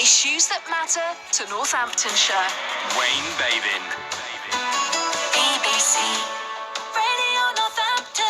Issues that matter to Northamptonshire. Wayne Babin. BBC Radio Northampton.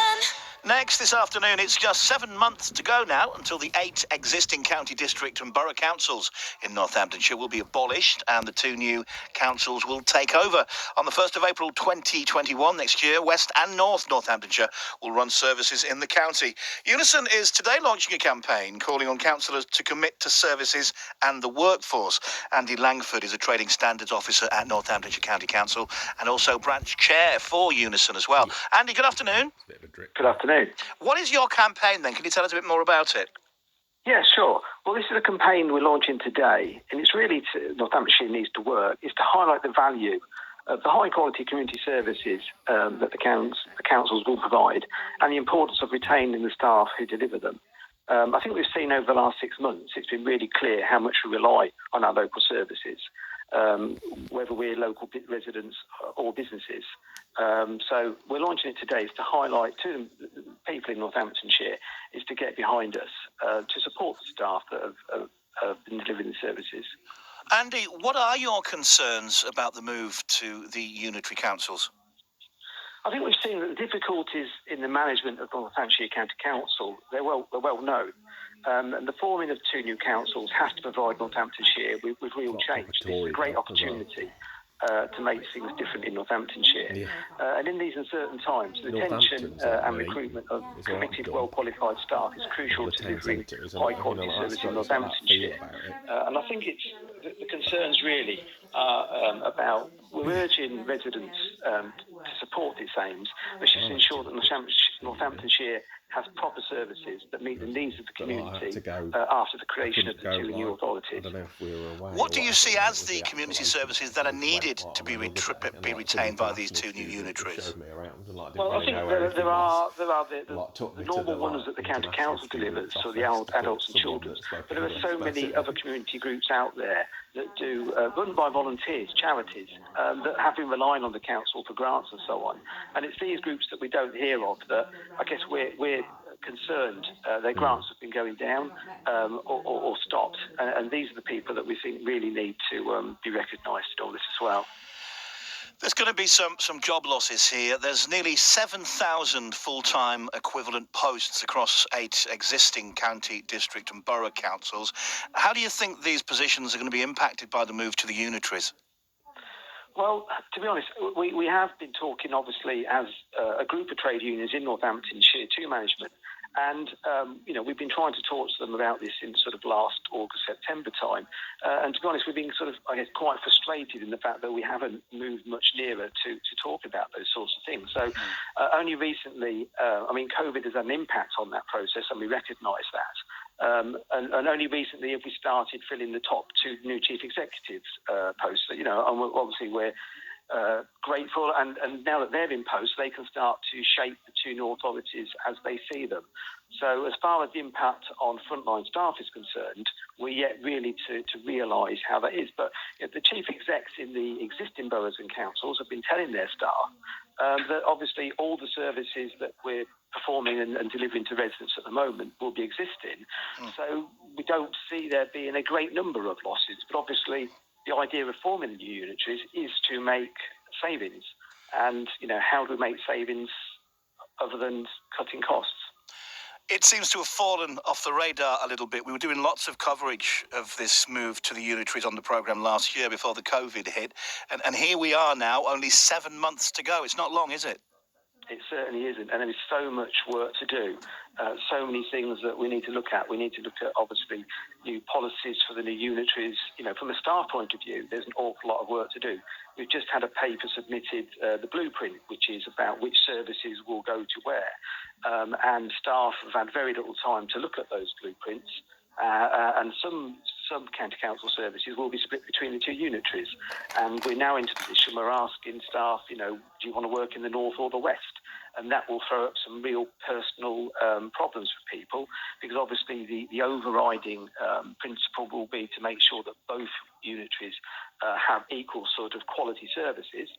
Next this afternoon, it's just 7 months to go now until the 8 existing county district and borough councils in Northamptonshire will be abolished and the 2 new councils will take over. On the 1st of April 2021 next year, West and North Northamptonshire will run services in the county. Unison is today launching a campaign calling on councillors to commit to services and the workforce. Andy Langford is a trading standards officer at Northamptonshire County Council and also branch chair for Unison as well. Andy, good afternoon. Good afternoon. What is your campaign then? Can you tell us a bit more about it? Yeah, sure. Well, this is a campaign we're launching today, and it's really Northamptonshire Needs to Work, is to highlight the value of the high-quality community services that the councils will provide and the importance of retaining the staff who deliver them. I think we've seen over the last 6 months, it's been really clear how much we rely on our local services, whether we're local residents or businesses. So we're launching it today is to highlight to the people in Northamptonshire is to get behind us to support the staff that have been delivering the services. Andy, what are your concerns about the move to the unitary councils? I think we've seen that the difficulties in the management of Northamptonshire County Council, they're well known. And the forming of 2 new councils has to provide Northamptonshire with real change. This is a great opportunity to make things different in Northamptonshire. And in these uncertain times, the retention and recruitment of committed, well-qualified staff is crucial to delivering high-quality service in Northamptonshire. And I think the concerns really are about, we're urging residents to support these aims, which is to ensure that Northamptonshire has proper services that meet the needs of the community after the creation of the 2 new authorities. What do you see as the community services that are needed to be retained by these 2 new unitaries? Well, I think there are the normal ones that the county council delivers, so the adults and children. But there are so many other community groups out there that do run by volunteers, charities that have been relying on the council for grants and so on. And it's these groups that we don't hear of that I guess we're concerned their grants have been going down or stopped. And these are the people that we think really need to be recognised in all this as well. There's going to be some job losses here. There's nearly 7,000 full-time equivalent posts across 8 existing county, district and borough councils. How do you think these positions are going to be impacted by the move to the unitaries? Well, to be honest, we have been talking, obviously, as a group of trade unions in Northamptonshire to management. And, we've been trying to talk to them about this in sort of last August, September time. And to be honest, we've been sort of, I guess, quite frustrated in the fact that we haven't moved much nearer to talk about those sorts of things. So only recently, COVID has had an impact on that process, and we recognise that. And only recently have we started filling the top 2 new chief executives posts. And obviously we're grateful, and now that they're in post, they can start to shape the 2 new authorities as they see them. So as far as the impact on frontline staff is concerned, we're yet really to realise how that is. But the chief execs in the existing boroughs and councils have been telling their staff that obviously all the services that we're performing and delivering to residents at the moment will be existing. So we don't see there being a great number of losses, but obviously the idea of forming the new unitaries is to make savings. And, how do we make savings other than cutting costs? It seems to have fallen off the radar a little bit. We were doing lots of coverage of this move to the unitaries on the programme last year before the COVID hit. And here we are now, only 7 months to go. It's not long, is it? It certainly isn't, and there is so much work to do, so many things that we need to look at. We need to look at, obviously, new policies for the new unitaries. From a staff point of view, there's an awful lot of work to do. We've just had a paper submitted, the blueprint, which is about which services will go to where, and staff have had very little time to look at those blueprints, and some county council services will be split between the 2 unitaries. And we're now into a position where we're asking staff, do you want to work in the north or the west? And that will throw up some real personal problems for people, because obviously the overriding principle will be to make sure that both unitaries have equal sort of quality services.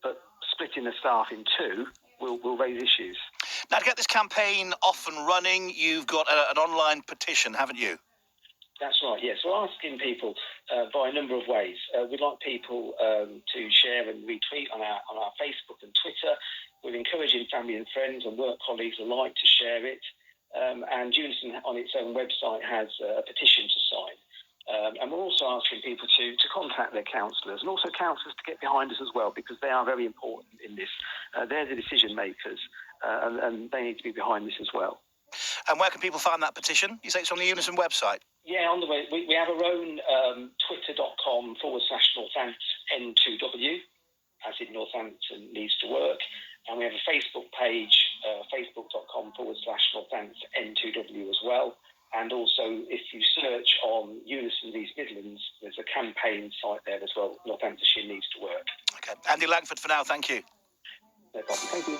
But splitting the staff in 2 will raise issues. Now, to get this campaign off and running, you've got an online petition, haven't you? That's right, yes. We're asking people by a number of ways. We'd like people to share and retweet on our Facebook and Twitter. We're encouraging family and friends and work colleagues alike to share it. And Unison on its own website has a petition to sign. And we're also asking people to contact their councillors and also councillors to get behind us as well, because they are very important in this. They're the decision makers and they need to be behind this as well. And where can people find that petition? You say it's on the Unison website? Yeah, on the way. We have our own twitter.com/Northampton N2W, as in Northampton Needs to Work. And we have a Facebook page, facebook.com/Northampton N2W as well. And also, if you search on Unison East Midlands, there's a campaign site there as well, Northamptonshire Needs to Work. Okay. Andy Langford for now, thank you. No problem, thank you.